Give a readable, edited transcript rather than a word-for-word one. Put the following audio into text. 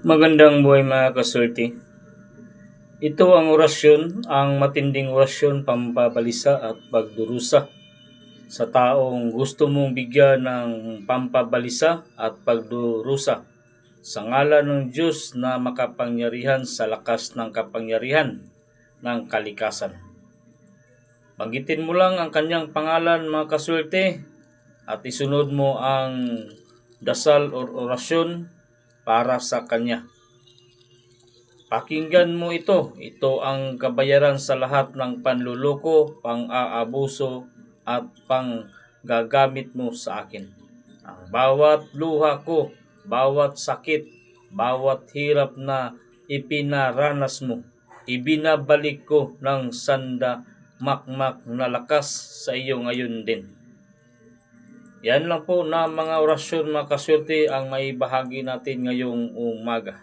Magandang buhay mga kasulti. Ito ang orasyon, ang matinding orasyon, pampabalisa at pagdurusa sa taong gusto mong bigyan ng pampabalisa at pagdurusa sa ngalan ng Diyos na makapangyarihan sa lakas ng kapangyarihan ng kalikasan. Banggitin mo lang ang kanyang pangalan mga kasulti at isunod mo ang dasal o orasyon para sa kanya. Pakinggan mo ito. Ito ang kabayaran sa lahat ng panluloko, pang-aabuso at panggagamit mo sa akin. Ang bawat luha ko, bawat sakit, bawat hirap na ipinaranas mo, ibinabalik ko ng makmak na lakas sa iyo ngayon din. Yan lang po na mga orasyon mga kasulti ang maibahagi natin ngayong umaga.